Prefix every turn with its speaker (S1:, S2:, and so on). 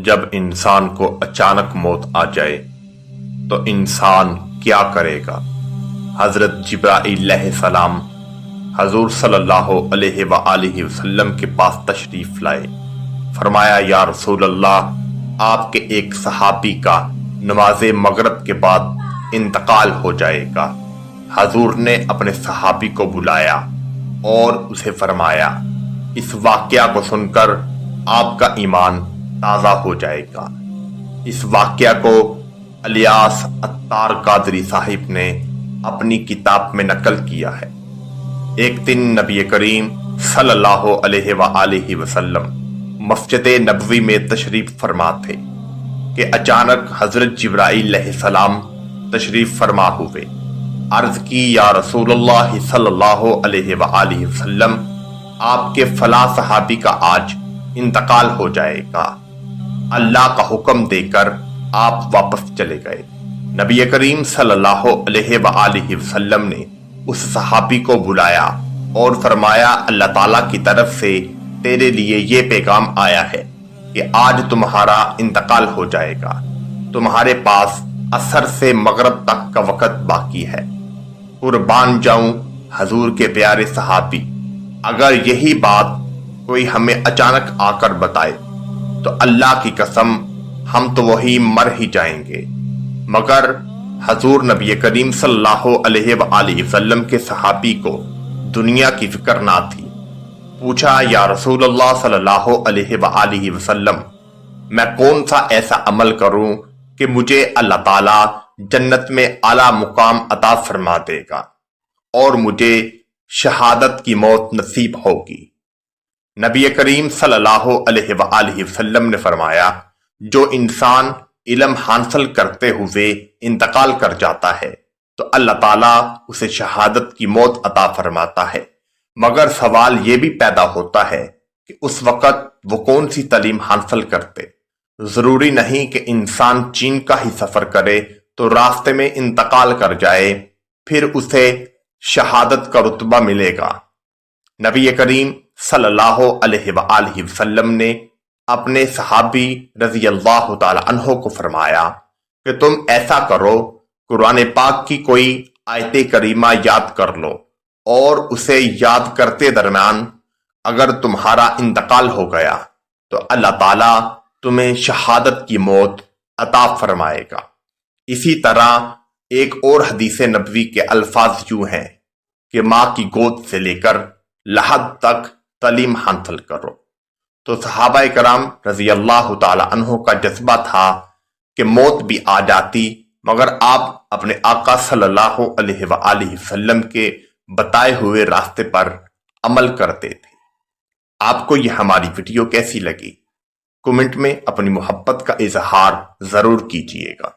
S1: جب انسان کو اچانک موت آ جائے تو انسان کیا کرے گا؟ حضرت جبرائیل علیہ السلام حضور صلی اللہ علیہ وآلہ وسلم کے پاس تشریف لائے۔ فرمایا، یا رسول اللہ، آپ کے ایک صحابی کا نماز مغرب کے بعد انتقال ہو جائے گا۔ حضور نے اپنے صحابی کو بلایا اور اسے فرمایا، اس واقعہ کو سن کر آپ کا ایمان تازہ ہو جائے گا۔ اس واقعہ کو الیاس عطار قادری صاحب نے اپنی کتاب میں نقل کیا ہے۔ ایک دن نبی کریم صلی اللہ علیہ وآلہ وسلم مسجد نبوی میں تشریف فرما تھے کہ اچانک حضرت جبرائیل علیہ السلام تشریف فرما ہوئے۔ عرض کی، یا رسول اللہ صلی اللہ علیہ وآلہ وسلم، آپ کے فلاں صحابی کا آج انتقال ہو جائے گا۔ اللہ کا حکم دے کر آپ واپس چلے گئے۔ نبی کریم صلی اللہ علیہ وآلہ وسلم نے اس صحابی کو بلایا اور فرمایا، اللہ تعالیٰ کی طرف سے تیرے لیے یہ پیغام آیا ہے کہ آج تمہارا انتقال ہو جائے گا۔ تمہارے پاس عصر سے مغرب تک کا وقت باقی ہے۔ قربان جاؤں حضور کے پیارے صحابی، اگر یہی بات کوئی ہمیں اچانک آ کر بتائے تو اللہ کی قسم ہم تو وہی مر ہی جائیں گے۔ مگر حضور نبی کریم صلی اللہ علیہ وآلہ وسلم کے صحابی کو دنیا کی فکر نہ تھی۔ پوچھا، یا رسول اللہ صلی اللہ علیہ وآلہ وسلم، میں کون سا ایسا عمل کروں کہ مجھے اللہ تعالیٰ جنت میں اعلیٰ مقام عطا فرما دے گا اور مجھے شہادت کی موت نصیب ہوگی؟ نبی کریم صلی اللہ علیہ وآلہ وسلم نے فرمایا، جو انسان علم حاصل کرتے ہوئے انتقال کر جاتا ہے تو اللہ تعالیٰ اسے شہادت کی موت عطا فرماتا ہے۔ مگر سوال یہ بھی پیدا ہوتا ہے کہ اس وقت وہ کون سی تعلیم حاصل کرتے؟ ضروری نہیں کہ انسان چین کا ہی سفر کرے تو راستے میں انتقال کر جائے پھر اسے شہادت کا رتبہ ملے گا۔ نبی کریم صلی اللہ علیہ وآلہ وسلم نے اپنے صحابی رضی اللہ تعالی عنہ کو فرمایا کہ تم ایسا کرو، قرآن پاک کی کوئی آیت کریمہ یاد کر لو اور اسے یاد کرتے درمیان اگر تمہارا انتقال ہو گیا تو اللہ تعالیٰ تمہیں شہادت کی موت عطا فرمائے گا۔ اسی طرح ایک اور حدیث نبوی کے الفاظ یوں ہیں کہ ماں کی گود سے لے کر لحد تک تعلیم حاصل کرو۔ تو صحابہ کرام رضی اللہ تعالی عنہ کا جذبہ تھا کہ موت بھی آ جاتی مگر آپ اپنے آقا صلی اللہ علیہ وآلہ وسلم کے بتائے ہوئے راستے پر عمل کرتے تھے۔ آپ کو یہ ہماری ویڈیو کیسی لگی؟ کمنٹ میں اپنی محبت کا اظہار ضرور کیجیے گا۔